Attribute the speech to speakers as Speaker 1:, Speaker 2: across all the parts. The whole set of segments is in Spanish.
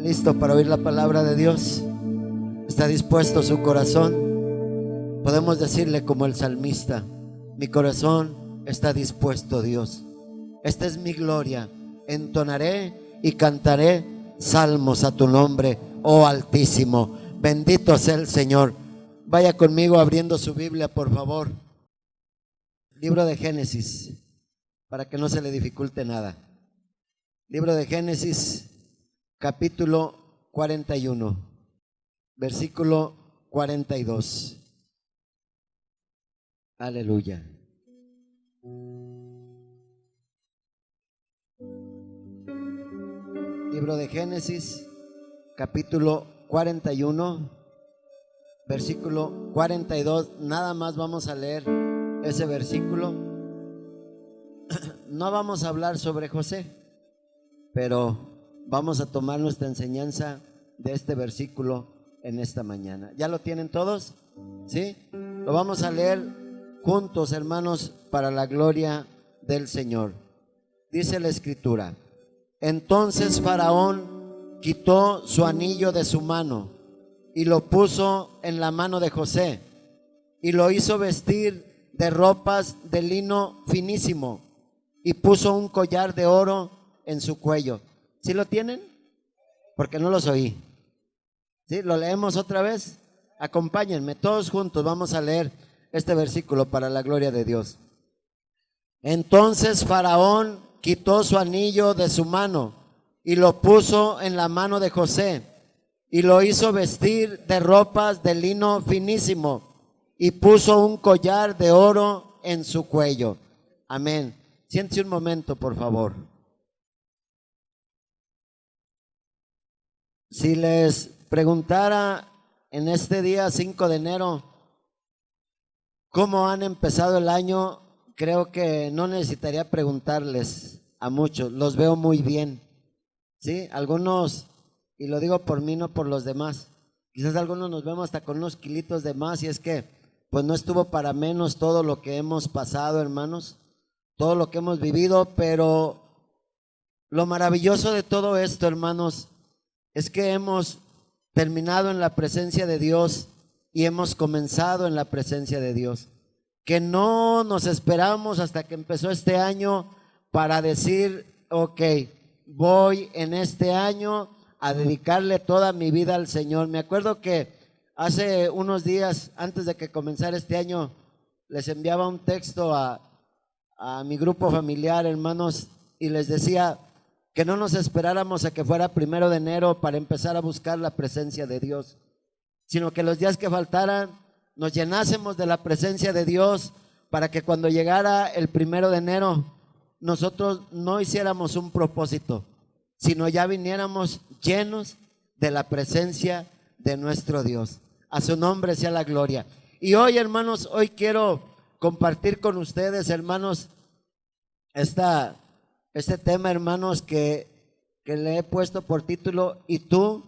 Speaker 1: listo para oír la palabra de Dios? ¿Está dispuesto su corazón? Podemos decirle como el salmista: mi corazón está dispuesto, Dios. Esta es mi gloria. Entonaré y cantaré salmos a tu nombre, oh Altísimo. Bendito sea el Señor. Vaya conmigo abriendo su Biblia, por favor. Libro de Génesis, para que no se le dificulte nada. Libro de Génesis, capítulo 41, versículo 42. Aleluya. Libro de Génesis, capítulo 41, versículo 42. Nada más vamos a leer ese versículo. No vamos a hablar sobre José, pero vamos a tomar nuestra enseñanza de este versículo en esta mañana. ¿Ya lo tienen todos? ¿Sí? Lo vamos a leer juntos, hermanos, para la gloria del Señor. Dice la Escritura: entonces Faraón quitó su anillo de su mano y lo puso en la mano de José y lo hizo vestir de ropas de lino finísimo y puso un collar de oro en su cuello. ¿Sí lo tienen? Porque no los oí. ¿Sí? ¿Lo leemos otra vez? Acompáñenme, todos juntos vamos a leer este versículo para la gloria de Dios. Entonces Faraón quitó su anillo de su mano y lo puso en la mano de José y lo hizo vestir de ropas de lino finísimo y puso un collar de oro en su cuello. Amén. Siéntese un momento, por favor. Si les preguntara en este día 5 de enero cómo han empezado el año, creo que no necesitaría preguntarles a muchos. Los veo muy bien, ¿sí? Algunos, y lo digo por mí, no por los demás, quizás algunos nos vemos hasta con unos kilitos de más, y es que pues no estuvo para menos todo lo que hemos pasado, hermanos, todo lo que hemos vivido. Pero lo maravilloso de todo esto, hermanos, es que hemos terminado en la presencia de Dios y hemos comenzado en la presencia de Dios. Que no nos esperamos hasta que empezó este año para decir: ok, voy en este año a dedicarle toda mi vida al Señor. Me acuerdo que hace unos días, antes de que comenzara este año, les enviaba un texto a mi grupo familiar, hermanos, y les decía que no nos esperáramos a que fuera 1 de enero para empezar a buscar la presencia de Dios, sino que los días que faltaran nos llenásemos de la presencia de Dios, para que cuando llegara el 1 de enero nosotros no hiciéramos un propósito, sino ya viniéramos llenos de la presencia de nuestro Dios. A su nombre sea la gloria. Y hoy, hermanos, hoy quiero compartir con ustedes, hermanos, este tema, hermanos, que le he puesto por título: ¿y tú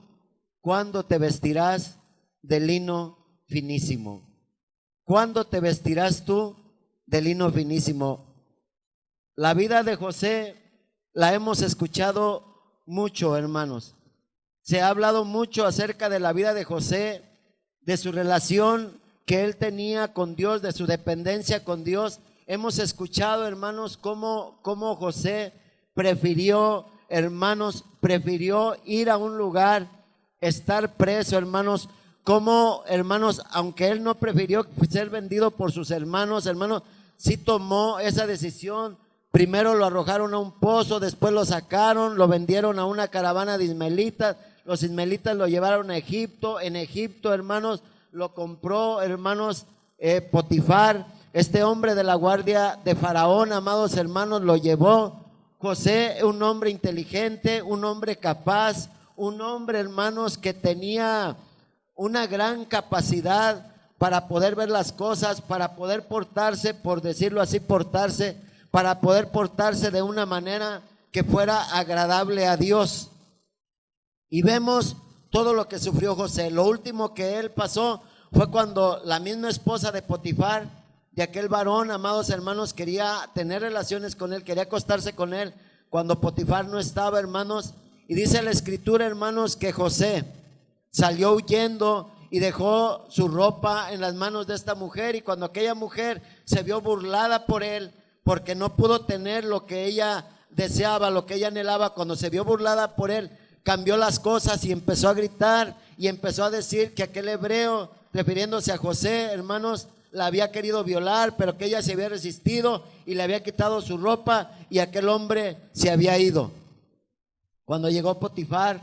Speaker 1: cuándo te vestirás de lino finísimo? ¿Cuándo te vestirás tú de lino finísimo? La vida de José la hemos escuchado mucho, hermanos. Se ha hablado mucho acerca de la vida de José, de su relación que él tenía con Dios, de su dependencia con Dios. Hemos escuchado, hermanos, cómo José prefirió, hermanos, prefirió ir a un lugar, estar preso, hermanos. Como, hermanos, aunque él no prefirió ser vendido por sus hermanos, sí tomó esa decisión. Primero lo arrojaron a un pozo, después lo sacaron, lo vendieron a una caravana de ismaelitas. Los ismaelitas lo llevaron a Egipto. En Egipto, hermanos, lo compró, hermanos, Potifar, este hombre de la guardia de Faraón, amados hermanos, lo llevó. José, un hombre inteligente, un hombre capaz, un hombre, hermanos, que tenía una gran capacidad para poder ver las cosas, para poder portarse, por decirlo así, para poder portarse de una manera que fuera agradable a Dios. Y vemos todo lo que sufrió José. Lo último que él pasó fue cuando la misma esposa de Potifar, de aquel varón, amados hermanos, quería tener relaciones con él, quería acostarse con él cuando Potifar no estaba, hermanos, Y dice la escritura, hermanos, que José salió huyendo y dejó su ropa en las manos de esta mujer. Y cuando aquella mujer se vio burlada por él, porque no pudo tener lo que ella deseaba, lo que ella anhelaba, cuando se vio burlada por él, cambió las cosas y empezó a gritar y empezó a decir que aquel hebreo, refiriéndose a José, hermanos, la había querido violar, pero que ella se había resistido y le había quitado su ropa y aquel hombre se había ido. Cuando llegó Potifar,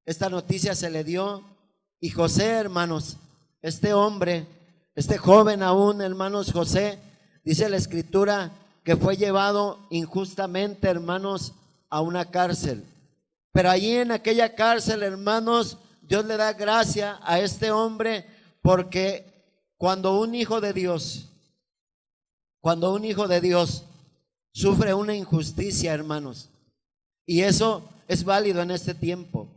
Speaker 1: esta noticia se le dio y José, hermanos, este hombre, este joven aún, hermanos, José, dice la escritura que fue llevado injustamente, hermanos, a una cárcel. Pero allí en aquella cárcel, hermanos, Dios le da gracia a este hombre, porque cuando un hijo de Dios sufre una injusticia, hermanos, y eso es válido en este tiempo.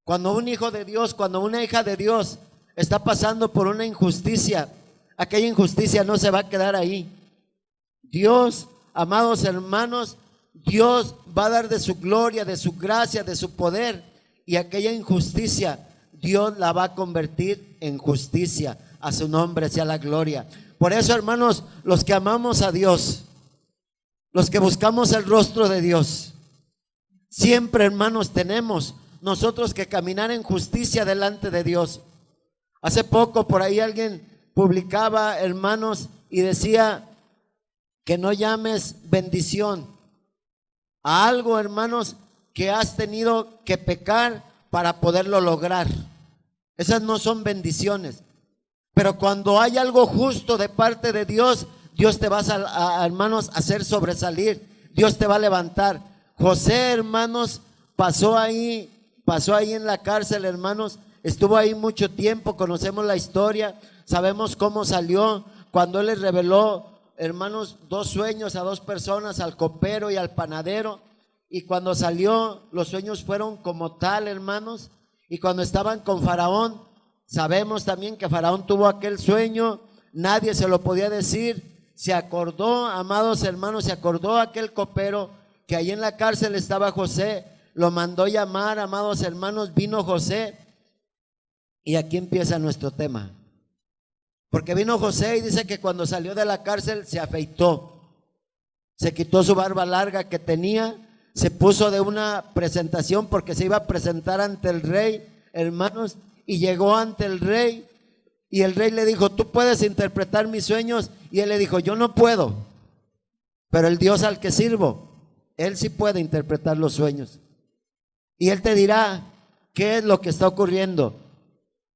Speaker 1: Cuando un hijo de Dios, cuando una hija de Dios está pasando por una injusticia, aquella injusticia no se va a quedar ahí. Dios, amados hermanos, Dios va a dar de su gloria, de su gracia, de su poder, y aquella injusticia Dios la va a convertir en justicia. A su nombre sea la gloria. Por eso, hermanos, los que amamos a Dios, los que buscamos el rostro de Dios, siempre, hermanos, tenemos nosotros que caminar en justicia delante de Dios. Hace poco por ahí alguien publicaba, hermanos, y decía que no llames bendición a algo, hermanos, que has tenido que pecar para poderlo lograr. Esas no son bendiciones. Pero cuando hay algo justo de parte de Dios, Dios te va a, hermanos, a hacer sobresalir. Dios te va a levantar. José, hermanos, pasó ahí en la cárcel, hermanos. Estuvo ahí mucho tiempo, conocemos la historia, sabemos cómo salió. Cuando él les reveló, hermanos, 2 sueños a 2 personas, al copero y al panadero. Y cuando salió, los sueños fueron como tal, hermanos. Y cuando estaban con Faraón, sabemos también que Faraón tuvo aquel sueño, nadie se lo podía decir. Se acordó, amados hermanos, se acordó aquel copero que ahí en la cárcel estaba José, lo mandó llamar, amados hermanos, vino José. Y aquí empieza nuestro tema. Porque vino José y dice que cuando salió de la cárcel se afeitó, se quitó su barba larga que tenía, se puso de una presentación porque se iba a presentar ante el rey, hermanos, y llegó ante el rey y el rey le dijo, ¿tú puedes interpretar mis sueños? Y él le dijo, yo no puedo, pero el Dios al que sirvo, él sí puede interpretar los sueños y él te dirá qué es lo que está ocurriendo.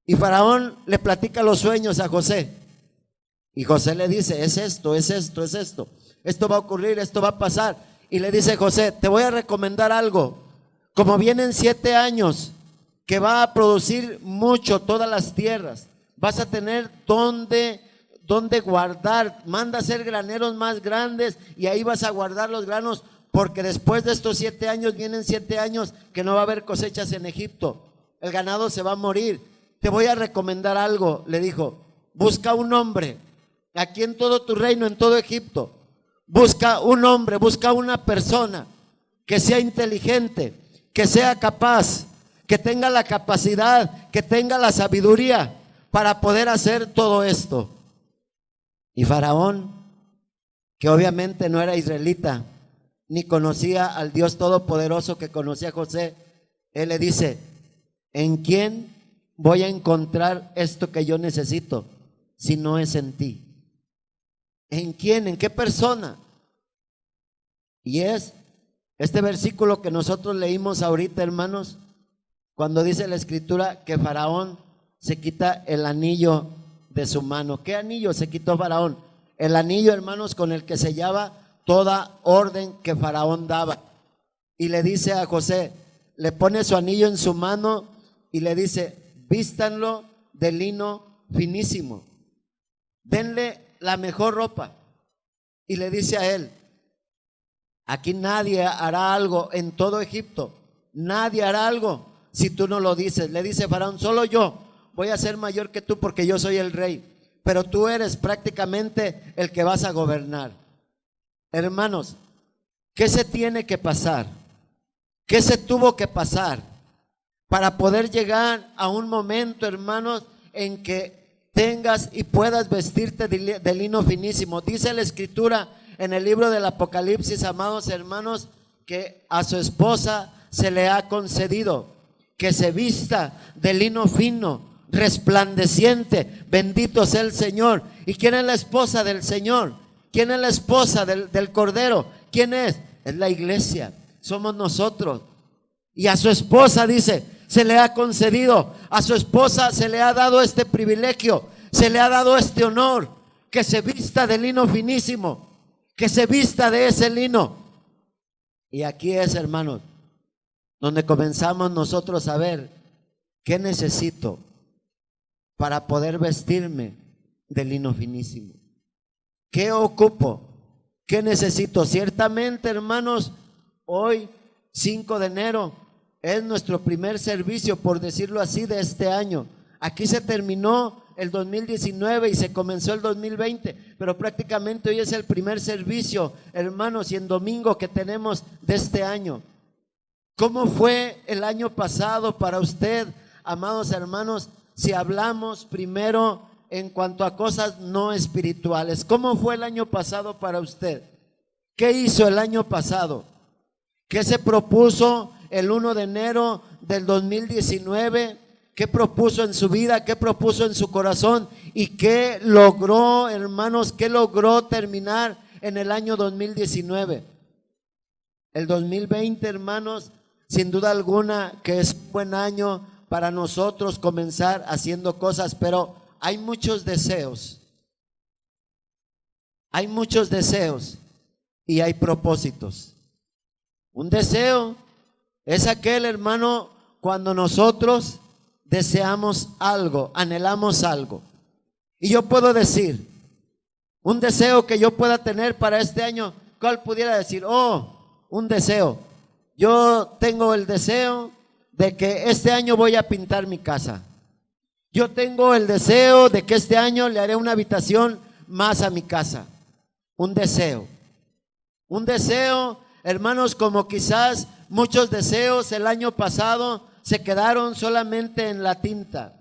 Speaker 1: Y Faraón le platica los sueños a José y José le dice, es esto, es esto, es esto, esto va a ocurrir, esto va a pasar. Y le dice José, te voy a recomendar algo, como vienen 7 años que va a producir mucho todas las tierras, vas a tener donde guardar, manda a hacer graneros más grandes y ahí vas a guardar los granos, porque después de estos 7 años vienen 7 años que no va a haber cosechas en Egipto, el ganado se va a morir. Te voy a recomendar algo, le dijo, busca un hombre, aquí en todo tu reino, en todo Egipto, busca un hombre, busca una persona que sea inteligente, que sea capaz, que tenga la capacidad, que tenga la sabiduría para poder hacer todo esto. Y Faraón, que obviamente no era israelita, ni conocía al Dios todopoderoso que conocía a José, él le dice, ¿en quién voy a encontrar esto que yo necesito si no es en ti? ¿En quién? ¿En qué persona? Y es este versículo que nosotros leímos ahorita, hermanos, cuando dice la escritura que Faraón se quita el anillo de su mano. ¿Qué anillo se quitó Faraón? El anillo, hermanos, con el que sellaba toda orden que Faraón daba. Y le dice a José, le pone su anillo en su mano y le dice, vístanlo de lino finísimo, denle la mejor ropa. Y le dice a él, aquí nadie hará algo en todo Egipto, nadie hará algo si tú no lo dices. Le dice Faraón, solo yo voy a ser mayor que tú porque yo soy el rey, pero tú eres prácticamente el que vas a gobernar. Hermanos, ¿qué se tiene que pasar ¿Qué se tuvo que pasar para poder llegar a un momento, hermanos, en que tengas y puedas vestirte de lino finísimo? Dice la Escritura en el libro del Apocalipsis, amados hermanos, que a su esposa se le ha concedido que se vista de lino fino, resplandeciente. Bendito sea el Señor. ¿Y quién es la esposa del Señor? ¿Quién es la esposa del Cordero? ¿Quién es? Es la iglesia, somos nosotros. Y a su esposa, dice, se le ha concedido, a su esposa se le ha dado este privilegio, se le ha dado este honor, que se vista de lino finísimo, que se vista de ese lino. Y aquí es, hermanos, donde comenzamos nosotros a ver qué necesito para poder vestirme de lino finísimo. ¿Qué ocupo? ¿Qué necesito? Ciertamente, hermanos, hoy 5 de enero es nuestro primer servicio, por decirlo así, de este año. Aquí se terminó el 2019 y se comenzó el 2020, pero prácticamente hoy es el primer servicio, hermanos, y en domingo que tenemos de este año. ¿Cómo fue el año pasado para usted, amados hermanos? Si hablamos primero en cuanto a cosas no espirituales, ¿cómo fue el año pasado para usted? ¿Qué hizo el año pasado? ¿Qué se propuso el 1 de enero del 2019? ¿Qué propuso en su vida? ¿Qué propuso en su corazón? ¿Y qué logró, hermanos? ¿Qué logró terminar en el año 2019? El 2020, hermanos, sin duda alguna que es un buen año para nosotros comenzar haciendo cosas, pero hay muchos deseos. Hay muchos deseos y hay propósitos. Un deseo es aquel, hermano, cuando nosotros deseamos algo, anhelamos algo. Y yo puedo decir, un deseo que yo pueda tener para este año, ¿cuál pudiera decir? Un deseo. Yo tengo el deseo de que este año voy a pintar mi casa. Yo tengo el deseo de que este año le haré una habitación más a mi casa. Un deseo. Un deseo, hermanos, como quizás muchos deseos el año pasado se quedaron solamente en la tinta.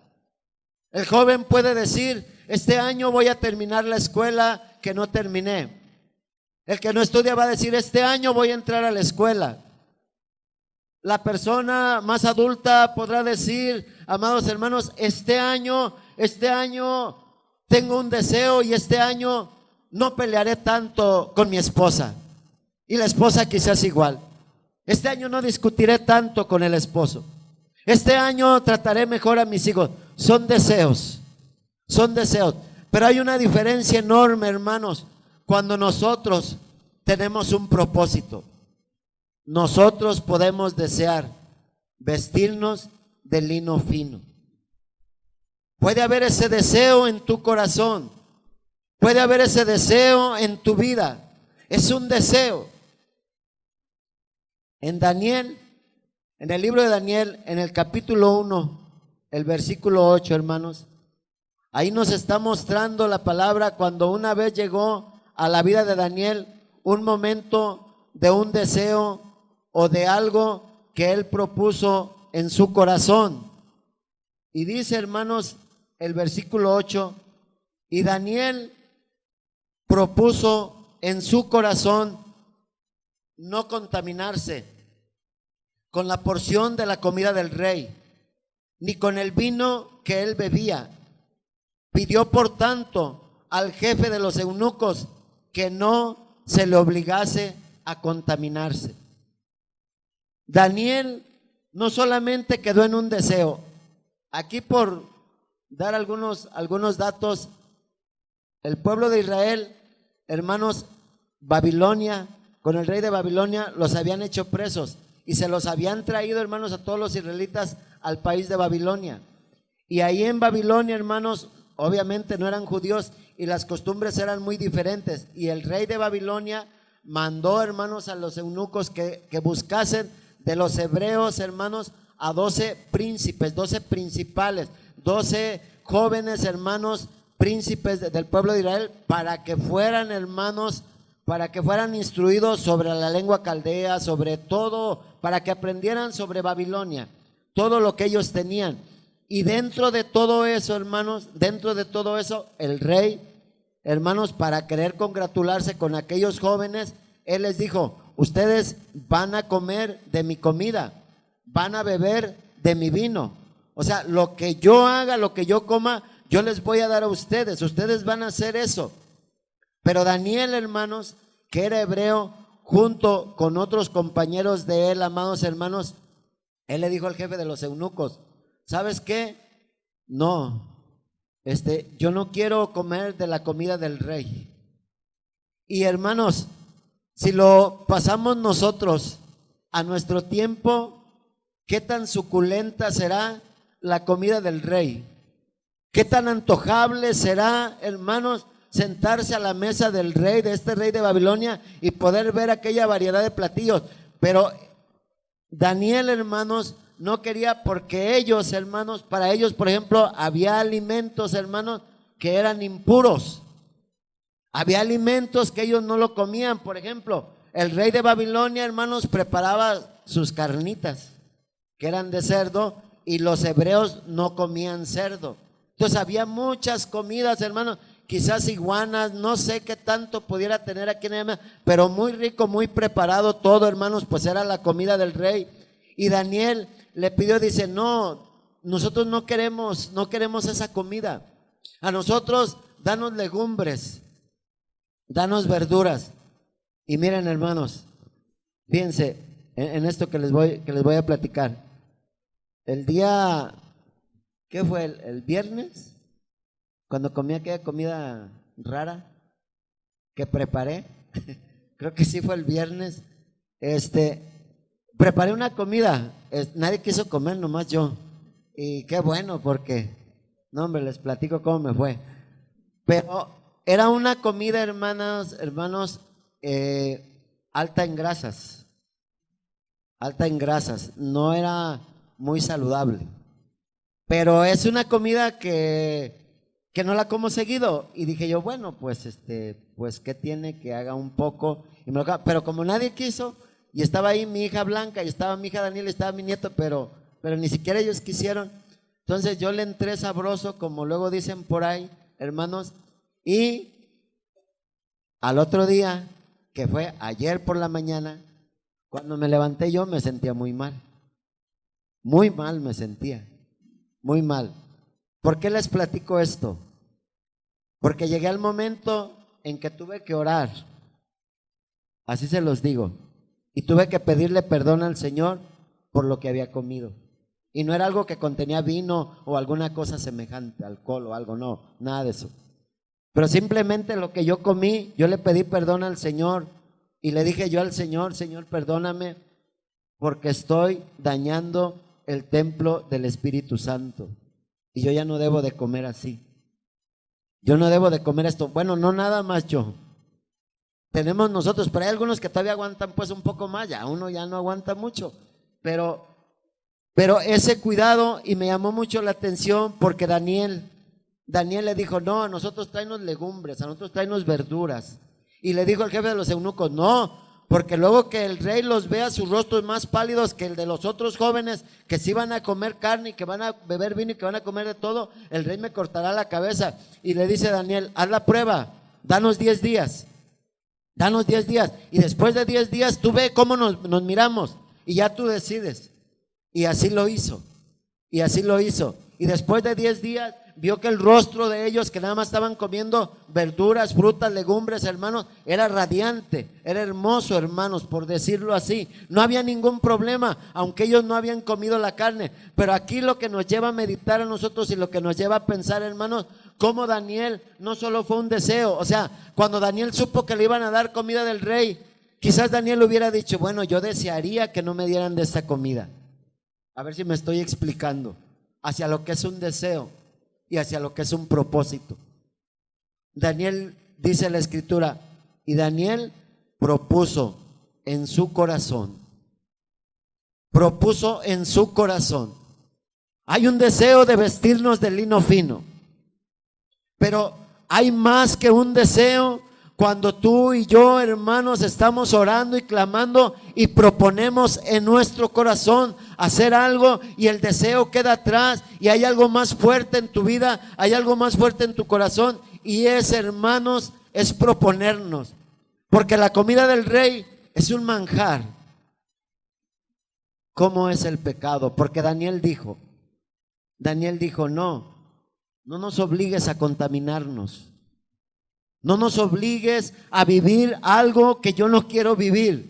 Speaker 1: El joven puede decir, este año voy a terminar la escuela que no terminé. El que no estudia va a decir, este año voy a entrar a la escuela. La persona más adulta podrá decir, amados hermanos, este año tengo un deseo y este año no pelearé tanto con mi esposa. Y la esposa quizás igual. Este año no discutiré tanto con el esposo. Este año trataré mejor a mis hijos. Son deseos. Pero hay una diferencia enorme, hermanos, cuando nosotros tenemos un propósito. Nosotros podemos desear vestirnos de lino fino. Puede haber ese deseo en tu corazón. Puede haber ese deseo en tu vida. Es un deseo. En Daniel, en el libro de Daniel, en el capítulo 1, el versículo 8, hermanos, ahí nos está mostrando la palabra cuando una vez llegó a la vida de Daniel un momento de un deseo o de algo que él propuso en su corazón. Y dice, hermanos, el versículo 8, y Daniel propuso en su corazón no contaminarse con la porción de la comida del rey, ni con el vino que él bebía. Pidió por tanto al jefe de los eunucos que no se le obligase a contaminarse. Daniel no solamente quedó en un deseo. Aquí, por dar algunos datos, el pueblo de Israel, hermanos, Babilonia, con el rey de Babilonia, los habían hecho presos y se los habían traído, hermanos, a todos los israelitas al país de Babilonia. Y ahí en Babilonia, hermanos, obviamente no eran judíos y las costumbres eran muy diferentes. Y el rey de Babilonia mandó, hermanos, a los eunucos que buscasen de los hebreos, hermanos, a 12 príncipes, 12 principales, 12 jóvenes, hermanos, príncipes del pueblo de Israel, para que fueran, hermanos, para que fueran instruidos sobre la lengua caldea, sobre todo, para que aprendieran sobre Babilonia, todo lo que ellos tenían. Y dentro de todo eso, hermanos, dentro de todo eso, el rey, hermanos, para querer congratularse con aquellos jóvenes, él les dijo: ustedes van a comer de mi comida, van a beber de mi vino. O sea, lo que yo haga, lo que yo coma, yo les voy a dar a ustedes. Ustedes van a hacer eso. Pero Daniel, hermanos, que era hebreo, junto con otros compañeros de él, amados hermanos, él le dijo al jefe de los eunucos: ¿sabes qué? No, yo no quiero comer de la comida del rey. Y hermanos, si lo pasamos nosotros a nuestro tiempo, ¿qué tan suculenta será la comida del rey? ¿Qué tan antojable será, hermanos, sentarse a la mesa del rey, de este rey de Babilonia, y poder ver aquella variedad de platillos? Pero Daniel, hermanos, no quería, porque ellos, hermanos, para ellos, por ejemplo, había alimentos, hermanos, que eran impuros. Había alimentos que ellos no lo comían. Por ejemplo, el rey de Babilonia, hermanos, preparaba sus carnitas, que eran de cerdo, y los hebreos no comían cerdo. Entonces había muchas comidas, hermanos, quizás iguanas, no sé qué tanto pudiera tener aquí en el, pero muy rico, muy preparado todo, hermanos, pues era la comida del rey. Y Daniel le pidió, dice: no, nosotros no queremos esa comida. A nosotros danos legumbres, danos verduras. Y miren, hermanos, fíjense en esto que les voy a platicar. El día, ¿qué fue? El viernes, cuando comí aquella comida rara que preparé, creo que sí fue el viernes, preparé una comida, nadie quiso comer, nomás yo. Y qué bueno, porque, no hombre, les platico cómo me fue. Pero era una comida, hermanos, alta en grasas. Alta en grasas. No era muy saludable. Pero es una comida que no la como seguido. Y dije yo, bueno, pues pues ¿qué tiene que haga un poco? Pero como nadie quiso, y estaba ahí mi hija Blanca, y estaba mi hija Daniela, y estaba mi nieto, pero ni siquiera ellos quisieron. Entonces yo le entré sabroso, como luego dicen por ahí, hermanos. Y al otro día, que fue ayer por la mañana, cuando me levanté yo me sentía muy mal. Muy mal me sentía, muy mal. ¿Por qué les platico esto? Porque llegué al momento en que tuve que orar, así se los digo, y tuve que pedirle perdón al Señor por lo que había comido. Y no era algo que contenía vino o alguna cosa semejante, alcohol o algo, no, nada de eso. Pero simplemente lo que yo comí, yo le pedí perdón al Señor y le dije yo al Señor: Señor, perdóname porque estoy dañando el templo del Espíritu Santo y yo ya no debo de comer así. Yo no debo de comer esto. Bueno, no nada más yo. Tenemos nosotros, pero hay algunos que todavía aguantan pues un poco más, ya uno ya no aguanta mucho. Pero ese cuidado, y me llamó mucho la atención porque Daniel le dijo: no, a nosotros tráenos legumbres, a nosotros tráenos verduras. Y le dijo al jefe de los eunucos: no, porque luego que el rey los vea sus rostros más pálidos que el de los otros jóvenes que sí van a comer carne y que van a beber vino y que van a comer de todo, el rey me cortará la cabeza. Y le dice Daniel: haz la prueba, danos 10 días, danos 10 días, y después de 10 días tú ve cómo nos miramos y ya tú decides. Y así lo hizo, y así lo hizo. Y después de 10 días vio que el rostro de ellos, que nada más estaban comiendo verduras, frutas, legumbres, hermanos, era radiante, era hermoso, hermanos, por decirlo así. No había ningún problema, aunque ellos no habían comido la carne. Pero aquí lo que nos lleva a meditar a nosotros y lo que nos lleva a pensar, hermanos, cómo Daniel no solo fue un deseo. O sea, cuando Daniel supo que le iban a dar comida del rey, quizás Daniel hubiera dicho: bueno, yo desearía que no me dieran de esta comida. A ver si me estoy explicando, hacia lo que es un deseo y hacia lo que es un propósito. Daniel, dice la escritura, y Daniel propuso en su corazón. Propuso en su corazón. Hay un deseo de vestirnos de lino fino, pero hay más que un deseo, Cuando tú y yo, hermanos, estamos orando y clamando y proponemos en nuestro corazón hacer algo y el deseo queda atrás y hay algo más fuerte en tu vida, hay algo más fuerte en tu corazón, y es, hermanos, es proponernos. Porque la comida del rey es un manjar. ¿Cómo es el pecado? Porque Daniel dijo, no nos obligues a contaminarnos. No nos obligues a vivir algo que yo no quiero vivir.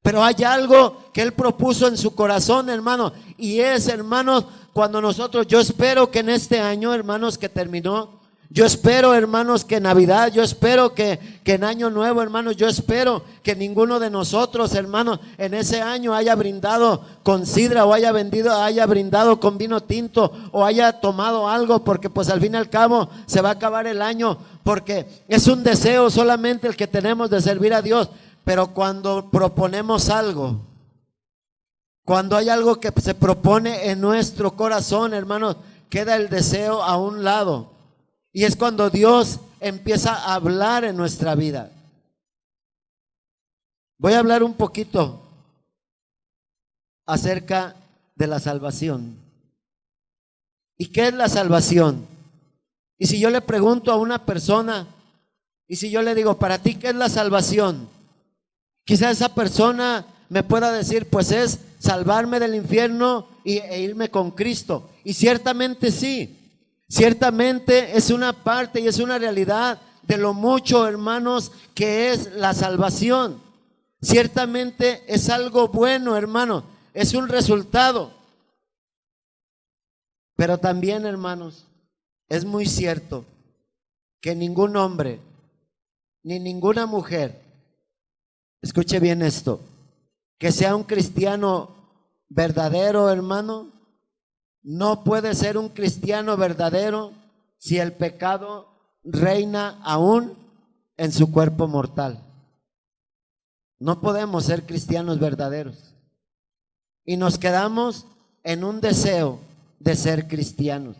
Speaker 1: Pero hay algo que Él propuso en su corazón, hermano. Y es, hermanos, cuando nosotros, yo espero que en este año, hermanos, que terminó, yo espero, hermanos, que en Navidad, yo espero que en Año Nuevo, hermanos, yo espero que ninguno de nosotros, hermanos, en ese año haya brindado con sidra o haya brindado con vino tinto o haya tomado algo, porque pues al fin y al cabo se va a acabar el año, porque es un deseo solamente el que tenemos de servir a Dios. Pero cuando proponemos algo, cuando hay algo que se propone en nuestro corazón, hermanos, queda el deseo a un lado. Y es cuando Dios empieza a hablar en nuestra vida. Voy a hablar un poquito acerca de la salvación. ¿Y qué es la salvación? Y si yo le pregunto a una persona, y si yo le digo, para ti, ¿qué es la salvación? Quizá esa persona me pueda decir, pues es salvarme del infierno e irme con Cristo. Y ciertamente sí. Ciertamente es una parte y es una realidad de lo mucho, hermanos, que es la salvación. Ciertamente es algo bueno, hermano, es un resultado. Pero también, hermanos, es muy cierto que ningún hombre ni ninguna mujer, escuche bien esto, que sea un cristiano verdadero, hermano, no puede ser un cristiano verdadero si el pecado reina aún en su cuerpo mortal. No podemos ser cristianos verdaderos. Y nos quedamos en un deseo de ser cristianos.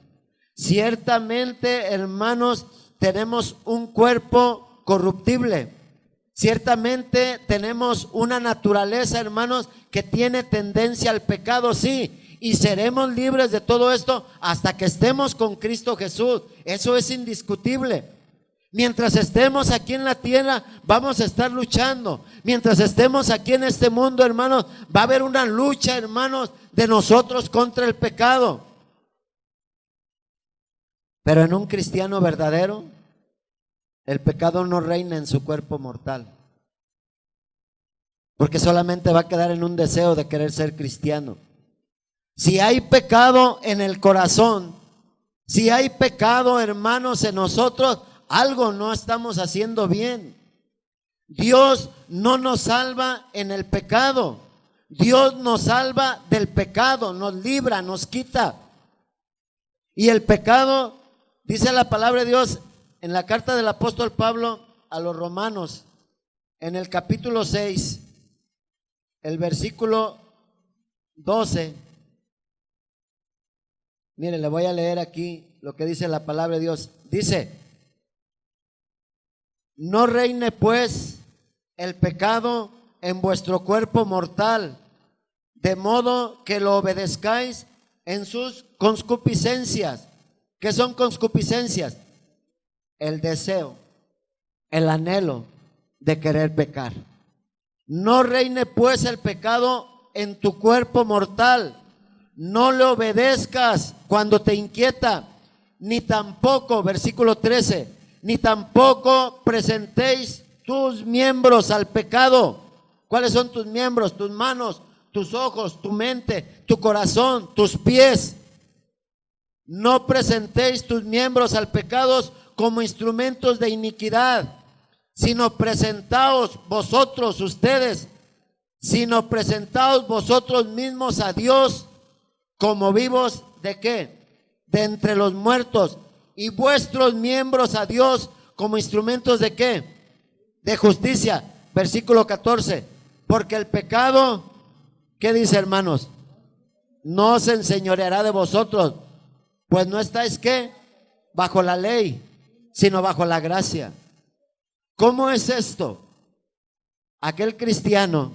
Speaker 1: Ciertamente, hermanos, tenemos un cuerpo corruptible. Ciertamente tenemos una naturaleza, hermanos, que tiene tendencia al pecado, sí. Y seremos libres de todo esto hasta que estemos con Cristo Jesús. Eso es indiscutible. Mientras estemos aquí en la tierra, vamos a estar luchando. Mientras estemos aquí en este mundo, hermanos, va a haber una lucha, hermanos, de nosotros contra el pecado. Pero en un cristiano verdadero, el pecado no reina en su cuerpo mortal. Porque solamente va a quedar en un deseo de querer ser cristiano. Si hay pecado en el corazón, si hay pecado, hermanos, en nosotros, algo no estamos haciendo bien. Dios no nos salva en el pecado. Dios nos salva del pecado, nos libra, nos quita. Y el pecado, dice la palabra de Dios en la carta del apóstol Pablo a los romanos, en el capítulo 6, el versículo 12. Mire, le voy a leer aquí lo que dice la palabra de Dios. Dice: no reine pues el pecado en vuestro cuerpo mortal, de modo que lo obedezcáis en sus concupiscencias. ¿Qué son concupiscencias? El deseo, el anhelo de querer pecar. No reine pues el pecado en tu cuerpo mortal. No le obedezcas cuando te inquieta, ni tampoco, versículo 13, ni tampoco presentéis tus miembros al pecado. ¿Cuáles son tus miembros? Tus manos, tus ojos, tu mente, tu corazón, tus pies. No presentéis tus miembros al pecado como instrumentos de iniquidad, sino presentaos vosotros, presentaos vosotros mismos a Dios como vivos, ¿de qué? De entre los muertos, y vuestros miembros a Dios como instrumentos ¿de qué? De justicia. Versículo 14, porque el pecado, ¿qué dice, hermanos? No se enseñoreará de vosotros, pues no estáis ¿qué? Bajo la ley, sino bajo la gracia. ¿Cómo es esto? Aquel cristiano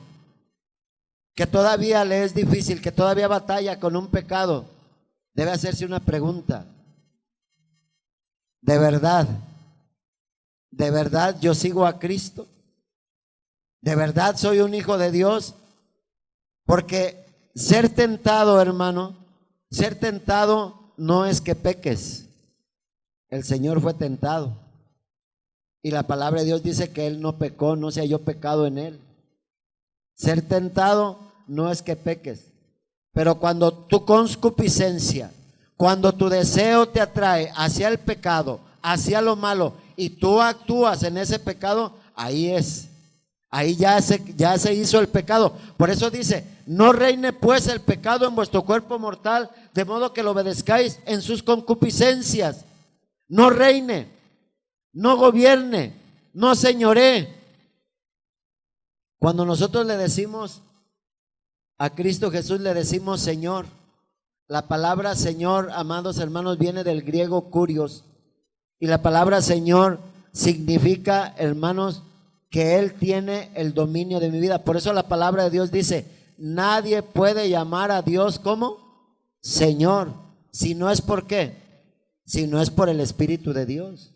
Speaker 1: que todavía le es difícil, que todavía batalla con un pecado, debe hacerse una pregunta. ¿De verdad yo sigo a Cristo? ¿De verdad soy un hijo de Dios? Porque ser tentado, hermano, ser tentado no es que peques. El Señor fue tentado. Y la palabra de Dios dice que Él no pecó, no se halló pecado en Él. Ser tentado no es que peques. Pero cuando tu concupiscencia, cuando tu deseo te atrae hacia el pecado, hacia lo malo, y tú actúas en ese pecado, ahí es. Ahí ya se hizo el pecado. Por eso dice, no reine pues el pecado en vuestro cuerpo mortal, de modo que lo obedezcáis en sus concupiscencias. No reine, no gobierne, no señoree. Cuando nosotros le decimos a Cristo Jesús, le decimos Señor. La palabra Señor, amados hermanos, viene del griego kurios. Y la palabra Señor significa, hermanos, que Él tiene el dominio de mi vida. Por eso la palabra de Dios dice, nadie puede llamar a Dios como Señor, si no es por qué, si no es por el Espíritu de Dios.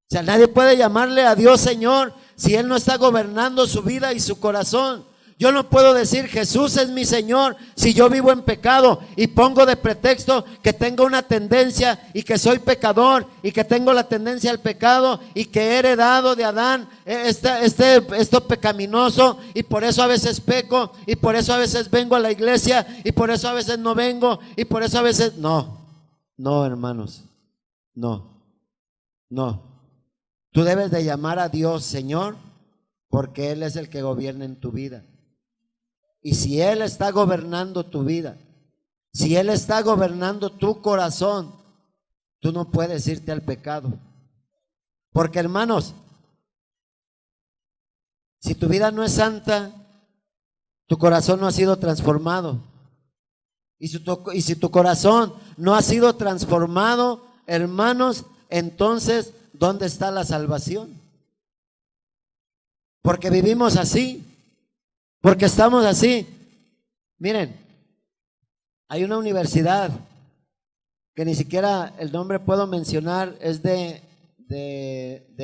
Speaker 1: O sea, nadie puede llamarle a Dios Señor si Él no está gobernando su vida y su corazón. Yo no puedo decir Jesús es mi Señor si yo vivo en pecado y pongo de pretexto que tengo una tendencia y que soy pecador y que tengo la tendencia al pecado y que he heredado de Adán esto pecaminoso, y por eso a veces peco, y por eso a veces vengo a la iglesia, y por eso a veces no vengo, y por eso a veces no, hermanos, no. Tú debes de llamar a Dios Señor porque Él es el que gobierna en tu vida. Y si Él está gobernando tu vida, si Él está gobernando tu corazón, tú no puedes irte al pecado. Porque, hermanos, si tu vida no es santa, tu corazón no ha sido transformado. Y si tu corazón no ha sido transformado, hermanos, entonces, ¿dónde está la salvación? Porque vivimos así. Porque estamos así. Miren, hay una universidad que ni siquiera el nombre puedo mencionar, es de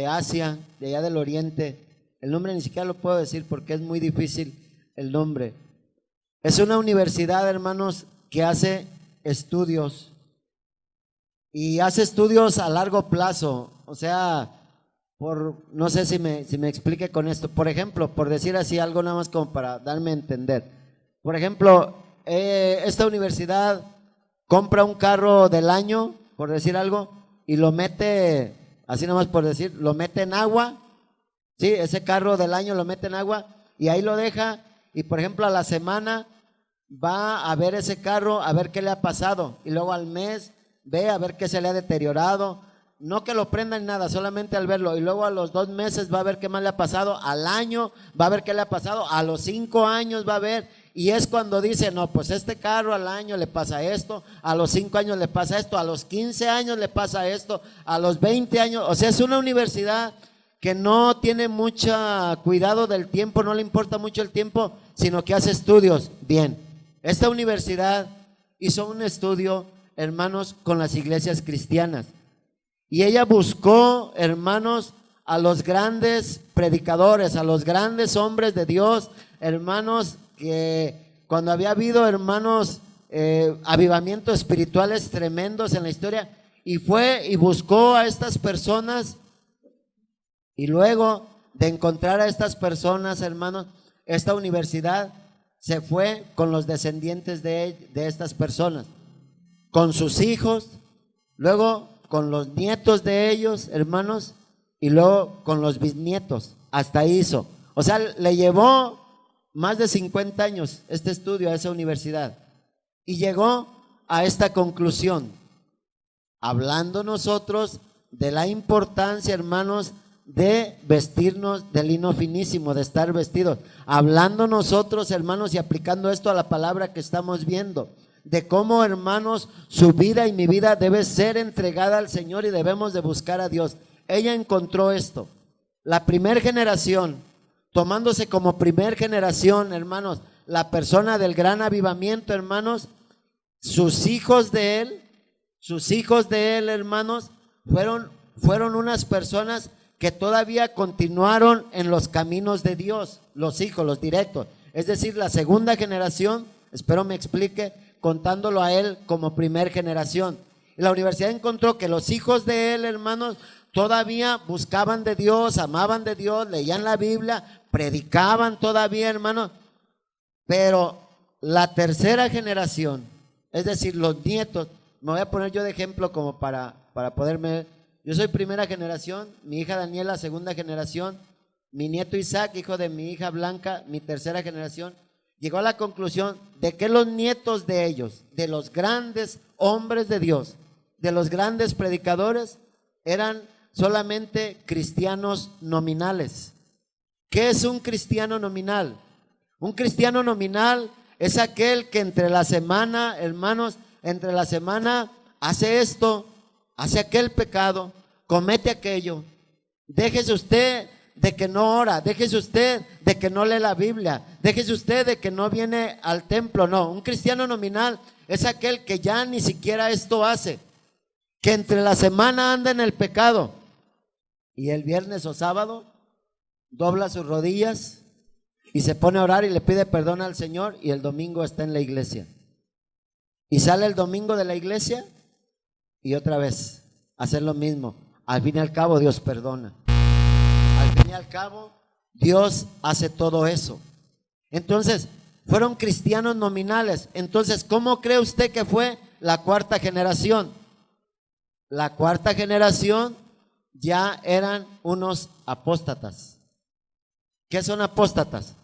Speaker 1: Asia, de allá del Oriente. El nombre ni siquiera lo puedo decir porque es muy difícil el nombre. Es una universidad, hermanos, que hace estudios, y hace estudios a largo plazo. O sea, no sé si me explique con esto. Por ejemplo, por decir así algo nada más como para darme a entender. Por ejemplo, esta universidad compra un carro del año, por decir algo, y lo mete, así nada más por decir, lo mete en agua. Sí, ese carro del año lo mete en agua y ahí lo deja, y por ejemplo a la semana va a ver ese carro, a ver qué le ha pasado, y luego al mes ve a ver qué se le ha deteriorado. No que lo prenda en nada, solamente al verlo. Y luego a los 2 meses va a ver qué más le ha pasado. Al año va a ver qué le ha pasado. A los 5 años va a ver. Y es cuando dice, no, pues este carro al año le pasa esto. A los 5 años le pasa esto. A los 15 años le pasa esto. A los 20 años. O sea, es una universidad que no tiene mucho cuidado del tiempo. No le importa mucho el tiempo, sino que hace estudios. Bien, esta universidad hizo un estudio, hermanos, con las iglesias cristianas. Y ella buscó, hermanos, a los grandes predicadores, a los grandes hombres de Dios, hermanos, que cuando había habido, hermanos, avivamientos espirituales tremendos en la historia, y fue y buscó a estas personas, y luego de encontrar a estas personas, hermanos, esta universidad se fue con los descendientes de estas personas, con sus hijos, luego con los nietos de ellos, hermanos, y luego con los bisnietos. Hasta ahí hizo. O sea, le llevó más de 50 años este estudio a esa universidad, y llegó a esta conclusión, hablando nosotros de la importancia, hermanos, de vestirnos de lino finísimo, de estar vestidos, hablando nosotros, hermanos, y aplicando esto a la palabra que estamos viendo, de cómo, hermanos, su vida y mi vida debe ser entregada al Señor y debemos de buscar a Dios. Ella encontró esto. la primer generación, tomándose como primer generación, hermanos, la persona del gran avivamiento, hermanos, sus hijos de él, hermanos, fueron unas personas que todavía continuaron en los caminos de Dios, los hijos, los directos. Es decir, la segunda generación, espero me explique, contándolo a él como primer generación. Y la universidad encontró que los hijos de él, hermanos, todavía buscaban de Dios, amaban de Dios, leían la Biblia, predicaban todavía, hermanos. Pero la tercera generación, es decir, los nietos, me voy a poner yo de ejemplo como para poderme. Yo soy primera generación, mi hija Daniela, segunda generación, mi nieto Isaac, hijo de mi hija Blanca, mi tercera generación. Llegó a la conclusión de que los nietos de ellos, de los grandes hombres de Dios, de los grandes predicadores, eran solamente cristianos nominales. ¿Qué es un cristiano nominal? Un cristiano nominal es aquel que entre la semana, hermanos, entre la semana hace esto, hace aquel pecado, comete aquello. Déjese usted de que no ora, déjese usted de que no lee la Biblia, déjese usted de que no viene al templo. No, un cristiano nominal es aquel que ya ni siquiera esto hace, que entre la semana anda en el pecado y el viernes o sábado dobla sus rodillas y se pone a orar y le pide perdón al Señor, y el domingo está en la iglesia. Y sale el domingo de la iglesia y otra vez hacer lo mismo. Al fin y al cabo Dios perdona. Al fin y al cabo Dios hace todo eso. Entonces fueron cristianos nominales. Entonces, ¿cómo cree usted que fue la cuarta generación? La cuarta generación ya eran unos apóstatas. ¿Qué son apóstatas?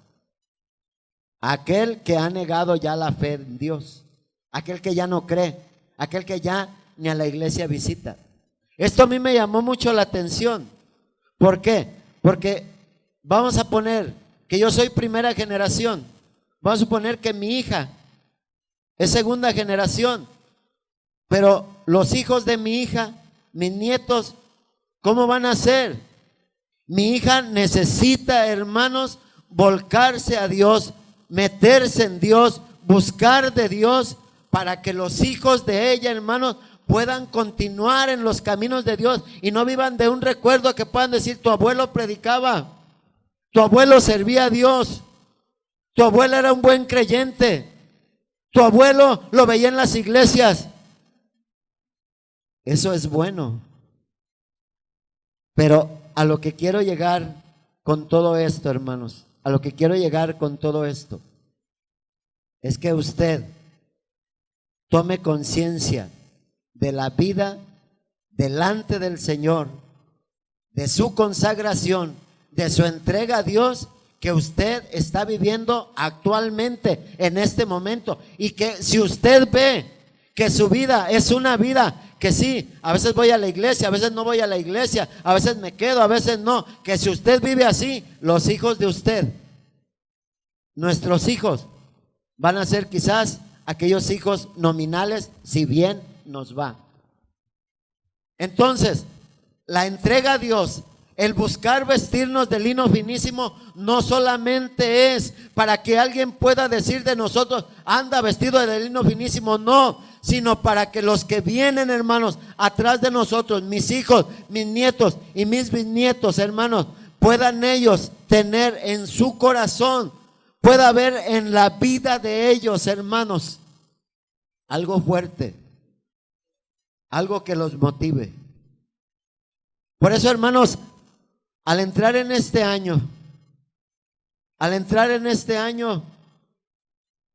Speaker 1: Aquel que ha negado ya la fe en Dios, aquel que ya no cree, aquel que ya ni a la iglesia visita. Esto a mí me llamó mucho la atención. ¿Por qué? Porque vamos a poner que yo soy primera generación, vamos a suponer que mi hija es segunda generación, pero los hijos de mi hija, mis nietos, ¿cómo van a ser? Mi hija necesita, hermanos, volcarse a Dios, meterse en Dios, buscar de Dios, para que los hijos de ella, hermanos, puedan continuar en los caminos de Dios y no vivan de un recuerdo que puedan decir: tu abuelo predicaba, tu abuelo servía a Dios, tu abuelo era un buen creyente, tu abuelo lo veía en las iglesias. Eso es bueno, pero a lo que quiero llegar con todo esto, hermanos, a lo que quiero llegar con todo esto, es que usted tome conciencia de la vida delante del Señor, de su consagración, de su entrega a Dios que usted está viviendo actualmente en este momento. Y que si usted ve que su vida es una vida que sí, a veces voy a la iglesia, a veces no voy a la iglesia, a veces me quedo, a veces no, que si usted vive así, los hijos de usted, nuestros hijos, van a ser quizás aquellos hijos nominales, si bien nos va. Entonces, la entrega a Dios, el buscar vestirnos de lino finísimo, no solamente es para que alguien pueda decir de nosotros: anda vestido de lino finísimo, no, sino para que los que vienen, hermanos, atrás de nosotros, mis hijos, mis nietos y mis bisnietos, hermanos, puedan ellos tener en su corazón, pueda haber en la vida de ellos, hermanos, algo fuerte, algo que los motive. Por eso, hermanos, al entrar en este año,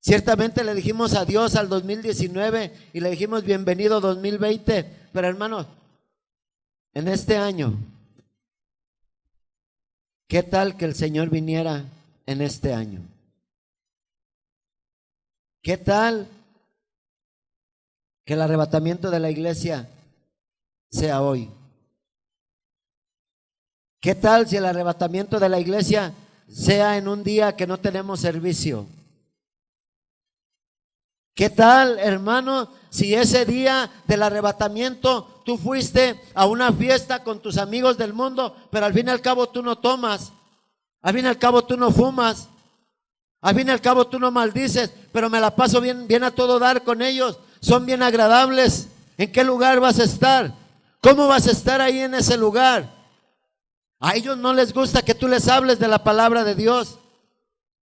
Speaker 1: ciertamente le dijimos adiós al 2019 y le dijimos bienvenido 2020, pero hermanos, en este año, ¿qué tal que el Señor viniera en este año? ¿Qué tal que el arrebatamiento de la iglesia sea hoy? ¿Qué tal si el arrebatamiento de la iglesia sea en un día que no tenemos servicio? ¿Qué tal, hermano, si ese día del arrebatamiento tú fuiste a una fiesta con tus amigos del mundo, pero al fin y al cabo tú no tomas, al fin y al cabo tú no fumas, al fin y al cabo tú no maldices, pero me la paso bien, bien a todo dar con ellos, son bien agradables? ¿En qué lugar vas a estar? ¿Cómo vas a estar ahí en ese lugar? A ellos no les gusta que tú les hables de la palabra de Dios.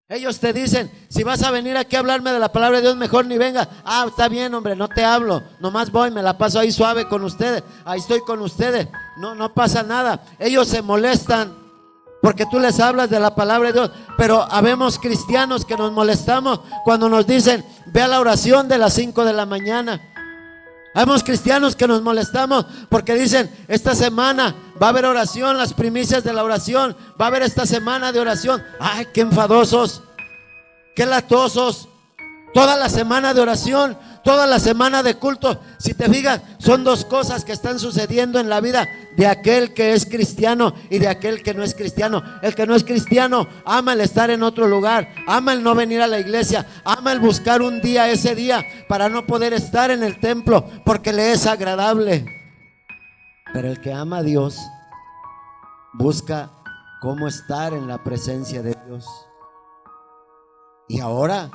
Speaker 1: Ellos te dicen, si vas a venir aquí a hablarme de la palabra de Dios, mejor ni venga. Ah, está bien, hombre, no te hablo, nomás voy, me la paso ahí suave con ustedes, ahí estoy con ustedes, no pasa nada. Ellos se molestan porque tú les hablas de la palabra de Dios, pero habemos cristianos que nos molestamos cuando nos dicen, ve a la oración de las 5 de la mañana. Habemos cristianos que nos molestamos porque dicen, esta semana va a haber oración, las primicias de la oración, va a haber esta semana de oración. Ay, qué enfadosos, qué latosos. Toda la semana de oración, toda la semana de culto. Si te fijas, son dos cosas que están sucediendo en la vida de aquel que es cristiano y de aquel que no es cristiano. El que no es cristiano ama el estar en otro lugar, ama el no venir a la iglesia, ama el buscar un día, ese día, para no poder estar en el templo porque le es agradable. Pero el que ama a Dios busca cómo estar en la presencia de Dios. Y ahora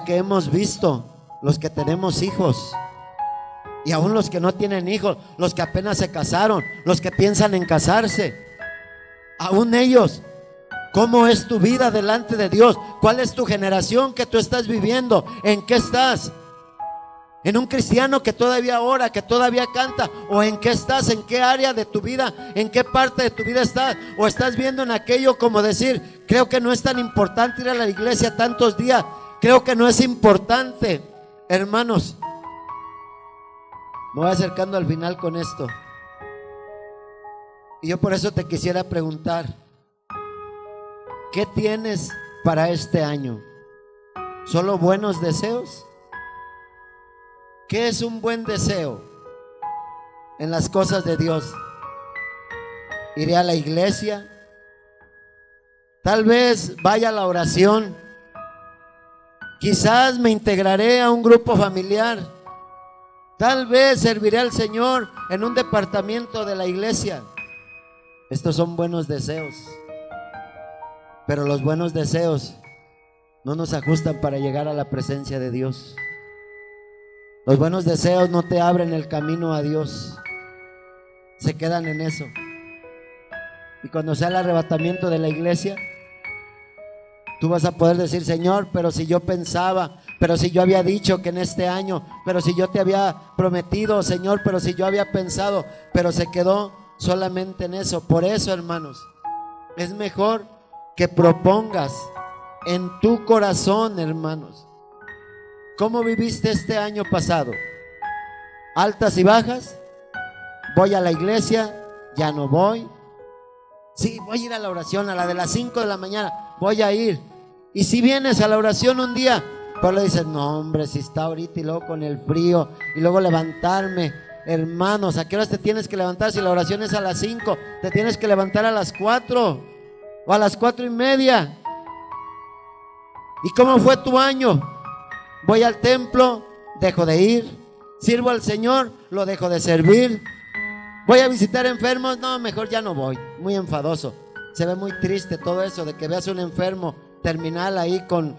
Speaker 1: que hemos visto, los que tenemos hijos y aún los que no tienen hijos, los que apenas se casaron, los que piensan en casarse, aún ellos, ¿cómo es tu vida delante de Dios? ¿Cuál es tu generación que tú estás viviendo? ¿En qué estás? ¿En un cristiano que todavía ora, que todavía canta? ¿O en qué estás? ¿En qué área de tu vida? ¿En qué parte de tu vida estás? ¿O estás viendo en aquello como decir, creo que no es tan importante ir a la iglesia tantos días? Creo que no es importante. Hermanos, me voy acercando al final con esto. Y yo por eso te quisiera preguntar, ¿qué tienes para este año? ¿Solo buenos deseos? ¿Qué es un buen deseo en las cosas de Dios? ¿Iré a la iglesia? Tal vez vaya a la oración. Quizás me integraré a un grupo familiar. Tal vez serviré al Señor en un departamento de la iglesia. Estos son buenos deseos. Pero los buenos deseos no nos ajustan para llegar a la presencia de Dios. Los buenos deseos no te abren el camino a Dios. Se quedan en eso. Y cuando sea el arrebatamiento de la iglesia, tú vas a poder decir, Señor, pero si yo pensaba, pero si yo había dicho que en este año, pero si yo te había prometido, Señor, pero si yo había pensado, pero se quedó solamente en eso. Por eso, hermanos, es mejor que propongas en tu corazón, hermanos, ¿cómo viviste este año pasado? ¿Altas y bajas? ¿Voy a la iglesia? ¿Ya no voy? Sí, voy a ir a la oración, a la de las 5 de la mañana, voy a ir. Y si vienes a la oración un día, pero le dices, no hombre, si está ahorita y luego con el frío, y luego levantarme. Hermanos, ¿a qué horas te tienes que levantar? Si la oración es a las 5, te tienes que levantar a las 4 o a las 4:30. ¿Y cómo fue tu año? Voy al templo, dejo de ir. Sirvo al Señor, lo dejo de servir. Voy a visitar enfermos, no, mejor ya no voy. Muy enfadoso. Se ve muy triste todo eso de que veas un enfermo terminal ahí con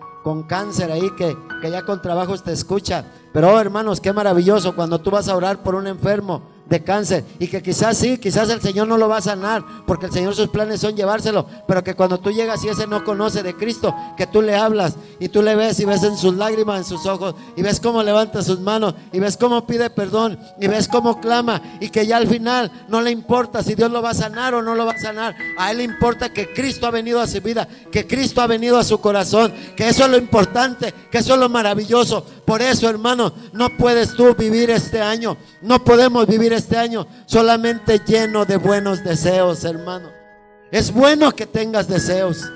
Speaker 1: cáncer ahí que ya con trabajos te escucha. Pero oh, hermanos, qué maravilloso cuando tú vas a orar por un enfermo de cáncer y que quizás sí, quizás el Señor no lo va a sanar porque el Señor sus planes son llevárselo, pero que cuando tú llegas y ese no conoce de Cristo, que tú le hablas y tú le ves y ves en sus lágrimas, en sus ojos, y ves cómo levanta sus manos y ves cómo pide perdón y ves cómo clama, y que ya al final no le importa si Dios lo va a sanar o no lo va a sanar. A él le importa que Cristo ha venido a su vida, que Cristo ha venido a su corazón, que eso es lo importante, que eso es lo maravilloso. Por eso, hermano, no puedes tú vivir este año, no podemos vivir este año solamente lleno de buenos deseos, hermano. Es bueno que tengas deseos,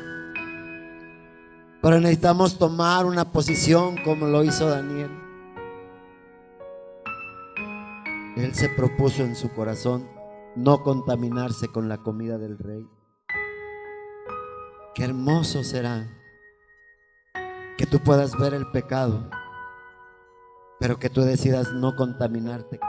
Speaker 1: pero necesitamos tomar una posición como lo hizo Daniel. Él se propuso en su corazón no contaminarse con la comida del rey. Qué hermoso será que tú puedas ver el pecado pero que tú decidas no contaminarte.